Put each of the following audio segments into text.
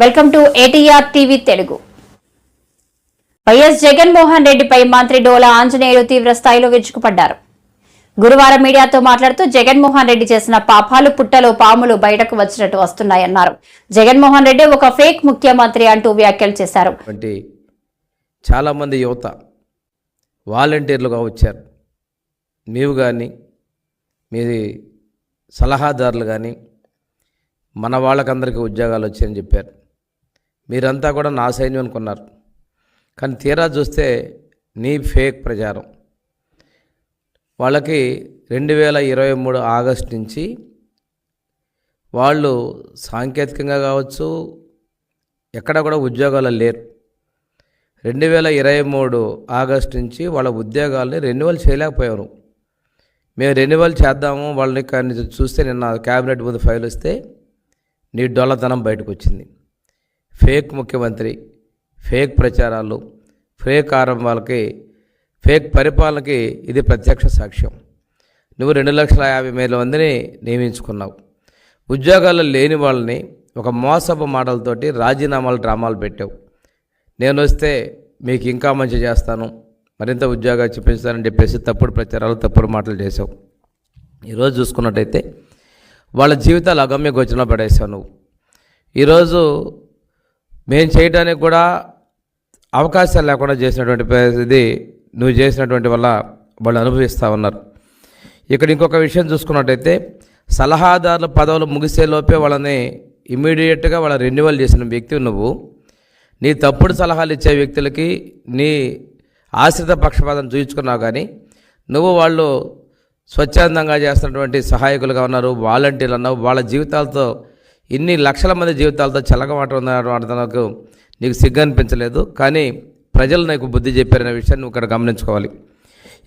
Welcome to ATR TV Telugu. YS Jaganmohan రెడ్డిపై మంత్రి డోలా ఆంజనేయులు తీవ్ర స్థాయిలో విరుచుకుపడ్డారు. గురువారం మీడియాతో మాట్లాడుతూ జగన్మోహన్ రెడ్డి చేసిన పాపాలు పుట్టలో పాములు బయటకు వచ్చినట్టు వస్తున్నాయన్నారు. జగన్మోహన్ రెడ్డి ఒక ఫేక్ ముఖ్యమంత్రి అంటూ వ్యాఖ్యలు చేశారు. చాలా మంది యువత వాలంటీర్లుగా వచ్చారు. నీవు కానీ మీ సలహాదారులు కానీ మన వాళ్ళకందరికీ ఉద్యోగాలు వచ్చాయని చెప్పారు. మీరంతా కూడా నా సైన్యం అనుకున్నారు. కానీ తీరా చూస్తే నీ ఫేక్ ప్రచారం. వాళ్ళకి 2023 ఆగస్టు నుంచి వాళ్ళు సాంకేతికంగా కావచ్చు ఎక్కడ కూడా ఉద్యోగాలు లేరు. 2023 ఆగస్టు నుంచి వాళ్ళ ఉద్యోగాల్ని రెన్యువల్ చేయలేకపోయారు. మేము రెన్యువల్ చేద్దాము వాళ్ళని, కానీ చూస్తే నిన్న క్యాబినెట్ ముందు ఫైల్ వస్తే నీ డొల్లతనం బయటకు వచ్చింది. ఫేక్ ముఖ్యమంత్రి, ఫేక్ ప్రచారాలు, ఫేక్ ఆరంభాలకి, ఫేక్ పరిపాలనకి ఇది ప్రత్యక్ష సాక్ష్యం. నువ్వు 2,50,000 మందిని నియమించుకున్నావు. ఉద్యోగాలు లేని వాళ్ళని ఒక మోసపు మాటలతోటి రాజీనామాలు డ్రామాలు పెట్టావు. నేను వస్తే మీకు ఇంకా మంచి చేస్తాను, మరింత ఉద్యోగాలు చూపిస్తానని చెప్పేసి తప్పుడు ప్రచారాలు, తప్పుడు మాటలు చేసావు. ఈరోజు చూసుకున్నట్టయితే వాళ్ళ జీవితాలు అగమ్య గోచరంలో పడేసావు. నువ్వు ఈరోజు మేము చేయడానికి కూడా అవకాశాలు లేకుండా చేసినటువంటి ఇది నువ్వు చేసినటువంటి వల్ల వాళ్ళు అనుభవిస్తూ ఉన్నారు. ఇక్కడ ఇంకొక విషయం చూసుకున్నట్టయితే సలహాదారుల పదవులు ముగిసేలోపే వాళ్ళని ఇమీడియట్గా వాళ్ళ రెన్యువల్ చేసిన వ్యక్తి నువ్వు. నీ తప్పుడు సలహాలు ఇచ్చే వ్యక్తులకి నీ ఆశ్రిత పక్షపాతం చూయించుకున్నావు. కానీ నువ్వు వాళ్ళు స్వచ్ఛందంగా చేస్తున్నటువంటి సహాయకులుగా ఉన్నారు, వాలంటీర్లు అన్నావు. వాళ్ళ జీవితాలతో ఇన్ని లక్షల మంది జీవితాలతో చెలగమాటకు నీకు సిగ్గు అనిపించలేదు. కానీ ప్రజలు నీకు బుద్ధి చెప్పారనే విషయాన్ని నువ్వు ఇక్కడ గమనించుకోవాలి.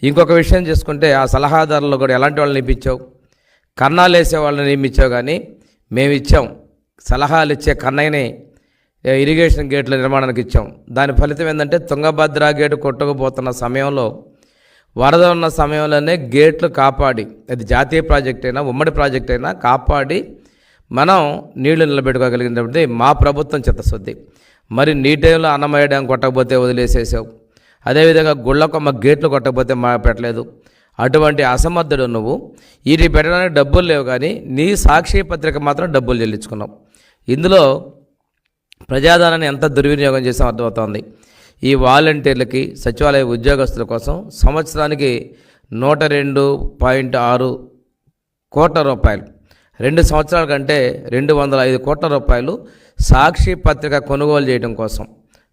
ఇంకొక విషయం చేసుకుంటే ఆ సలహాదారులు కూడా ఎలాంటి వాళ్ళని నియమించావు? కన్నాలు వేసే వాళ్ళని నియమించావు. కానీ మేము ఇచ్చాం, సలహాలు ఇచ్చే కన్నయ్యని ఇరిగేషన్ గేట్ల నిర్మాణానికి ఇచ్చాం. దాని ఫలితం ఏంటంటే తుంగభద్ర గేటు కొట్టుకుపోతున్న సమయంలో, వరద ఉన్న సమయంలోనే గేట్లు కాపాడి, అది జాతీయ ప్రాజెక్ట్ అయినా ఉమ్మడి ప్రాజెక్ట్ అయినా కాపాడి మనం నీళ్లు నిలబెట్టుకోగలిగినటువంటి మా ప్రభుత్వం చిత్తశుద్ధి. మరి నీ టైంలో అన్నమయ్య డ్యాం కొట్టకపోతే వదిలేసేసావు. అదేవిధంగా గుళ్ళకొమ్మ గేట్లు కొట్టకపోతే మా పెట్టలేదు. అటువంటి అసమర్థుడు నువ్వు. వీటి పెట్టడానికి డబ్బులు లేవు, కానీ నీ సాక్షి పత్రిక మాత్రం డబ్బులు చెల్లించుకున్నావు. ఇందులో ప్రజాధనాన్ని ఎంత దుర్వినియోగం చేసాం అర్థమవుతోంది. ఈ వాలంటీర్లకి, సచివాలయ ఉద్యోగస్తుల కోసం సంవత్సరానికి 102.6 కోట్ల రూపాయలు, 2 సంవత్సరాల కంటే 205 కోట్ల రూపాయలు సాక్షి పత్రిక కొనుగోలు చేయడం కోసం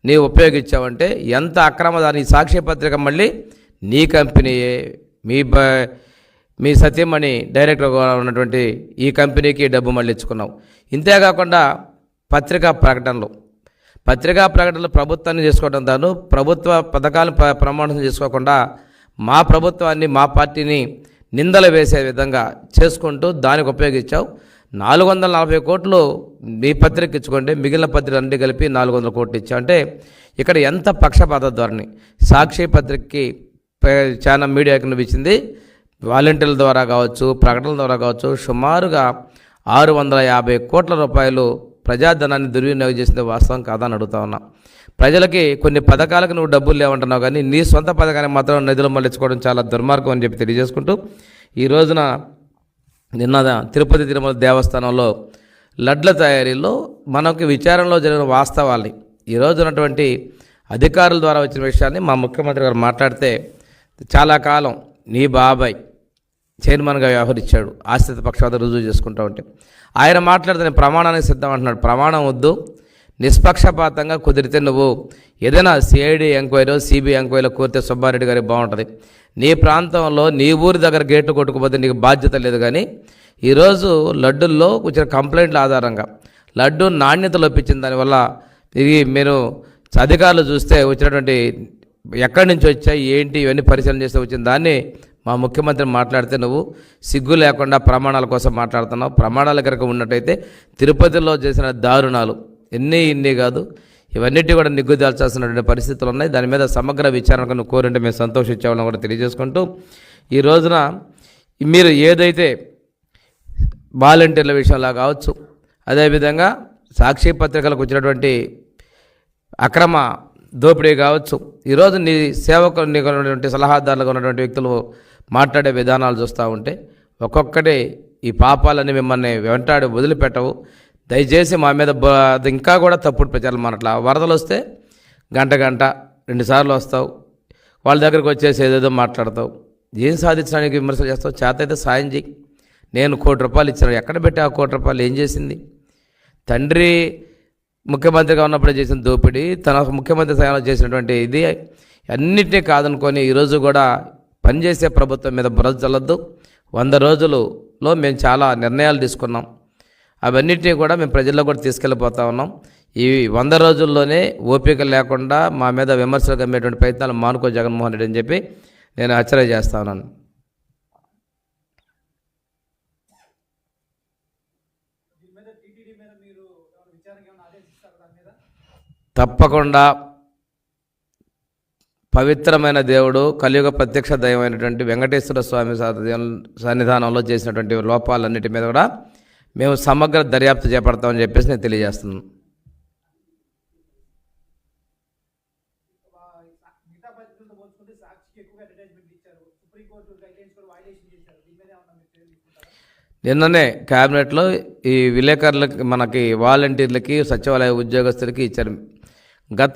నీవు ఉపయోగించావంటే ఎంత అక్రమదాని. సాక్షి పత్రిక మళ్ళీ నీ కంపెనీయే, మీ సత్యమణి డైరెక్టర్గా ఉన్నటువంటి ఈ కంపెనీకి డబ్బు మళ్ళీ ఇచ్చుకున్నావు. ఇంతేకాకుండా పత్రికా ప్రకటనలు ప్రభుత్వాన్ని చేసుకోవడం తాను ప్రభుత్వ పథకాలను ప్రమాణం చేసుకోకుండా మా ప్రభుత్వాన్ని, మా పార్టీని నిందలు వేసే విధంగా చేసుకుంటూ దానికి ఉపయోగించావు. 440 కోట్లు నీ పత్రిక ఇచ్చుకుంటే మిగిలిన పత్రికలు అన్నీ కలిపి 400 కోట్లు ఇచ్చావు. అంటే ఇక్కడ ఎంత పక్షపాత ధోరణి. సాక్షి పత్రికకి చాలా మీడియాకి నువ్వు ఇచ్చింది వాలంటీర్ల ద్వారా కావచ్చు, ప్రకటనల ద్వారా కావచ్చు, సుమారుగా 650 కోట్ల రూపాయలు ప్రజాధనాన్ని దుర్వినియోగం చేసింది వాస్తవం కాదని అడుగుతా ఉన్నా. ప్రజలకి కొన్ని పథకాలకు నువ్వు డబ్బులు లేవంటున్నావు, కానీ నీ సొంత పథకానికి మాత్రం నిధులు మళ్ళించుకోవడం చాలా దుర్మార్గం అని చెప్పి తెలియజేసుకుంటూ, ఈ రోజున నిన్న తిరుపతి తిరుమల దేవస్థానంలో లడ్ల తయారీలో మనకి విచారణలో జరిగిన వాస్తవాల్ని, ఈ రోజు ఉన్నటువంటి అధికారుల ద్వారా వచ్చిన విషయాన్ని మా ముఖ్యమంత్రి గారు మాట్లాడితే, చాలా కాలం నీ బాబాయ్ చైర్మన్గా వ్యవహరించాడు, ఆశ్రిత పక్షపాతం రుజువు చేసుకుంటూ ఉంటే ఆయన మాట్లాడితే నేను ప్రమాణానికి సిద్ధం అంటున్నాడు. ప్రమాణం వద్దు, నిష్పక్షపాతంగా కుదిరితే నువ్వు ఏదైనా సిఐడి ఎంక్వైరీ, సిబిఐ ఎంక్వైరీలో కోరితే సుబ్బారెడ్డి గారికి బాగుంటుంది. నీ ప్రాంతంలో నీ ఊరి దగ్గర గేట్లు కొట్టుకుపోతే నీకు బాధ్యత లేదు. కానీ ఈరోజు లడ్డుల్లో వచ్చిన కంప్లైంట్ల ఆధారంగా లడ్డు నాణ్యత లోపించిన దానివల్ల ఇది మీరు అధికారులు చూస్తే వచ్చినటువంటి ఎక్కడి నుంచి వచ్చాయి ఏంటి ఇవన్నీ పరిశీలన చేస్తే వచ్చిన దాన్ని మా ముఖ్యమంత్రి మాట్లాడితే నువ్వు సిగ్గు లేకుండా ప్రమాణాల కోసం మాట్లాడుతున్నావు. ప్రమాణాల కనుక ఉన్నట్టయితే తిరుపతిలో చేసిన దారుణాలు ఇన్ని కాదు, ఇవన్నిటి కూడా నిగ్గుదాల్చాల్సినటువంటి పరిస్థితులు ఉన్నాయి. దాని మీద సమగ్ర విచారణకు నువ్వు కోరింటే మేము సంతోషించామని కూడా తెలియజేసుకుంటూ, ఈ రోజున మీరు ఏదైతే వాలంటీర్ల విషయంలో కావచ్చు, అదేవిధంగా సాక్షి పత్రికలకు వచ్చినటువంటి అక్రమ దోపిడీ కావచ్చు, ఈరోజు నీ సేవకులు నీకు ఉన్నటువంటి సలహాదారులుగా ఉన్నటువంటి వ్యక్తులు మాట్లాడే విధానాలు చూస్తూ ఉంటే ఒక్కొక్కటి ఈ పాపాలని మిమ్మల్ని వెంటాడి వదిలిపెట్టవు. దయచేసి మా మీద అది ఇంకా కూడా తప్పుడు ప్రచారం మనట్లా. వరదలు వస్తే గంట 2 సార్లు వస్తావు, వాళ్ళ దగ్గరికి వచ్చేసి ఏదేదో మాట్లాడతావు. ఏం సాధించడానికి విమర్శలు చేస్తావు? చేత అయితే సాయం చేయి. నేను ₹1 కోటి ఇచ్చాను, ఎక్కడ పెట్టి ఆ ₹1 కోటి ఏం చేసింది? తండ్రి ముఖ్యమంత్రిగా ఉన్నప్పుడే చేసిన దోపిడీ, తన ముఖ్యమంత్రి స్థానంలో చేసినటువంటి ఇది అన్నిటినీ కాదనుకొని ఈరోజు కూడా పనిచేసే ప్రభుత్వం మీద బురద చల్లద్దు. 100 రోజులలో మేము చాలా నిర్ణయాలు తీసుకున్నాం, అవన్నిటినీ కూడా మేము ప్రజల్లో కూడా తీసుకెళ్ళిపోతా ఉన్నాం. ఈ 100 రోజుల్లోనే ఓపిక లేకుండా మా మీద విమర్శలు కమ్మేటువంటి ప్రయత్నాలు మానుకో జగన్మోహన్ రెడ్డి అని చెప్పి నేను హెచ్చరిక చేస్తా ఉన్నాను. తప్పకుండా పవిత్రమైన దేవుడు, కలియుగ ప్రత్యక్ష దైవమైనటువంటి వెంకటేశ్వర స్వామి సన్నిధానంలో చేసినటువంటి లోపాలన్నిటి మీద కూడా మేము సమగ్ర దర్యాప్తు చేపడతామని చెప్పేసి నేను తెలియజేస్తున్నాను. నిన్ననే క్యాబినెట్లో ఈ విలేకరులకి, మనకి వాలంటీర్లకి, సచివాలయ ఉద్యోగస్తులకి ఇచ్చారు. గత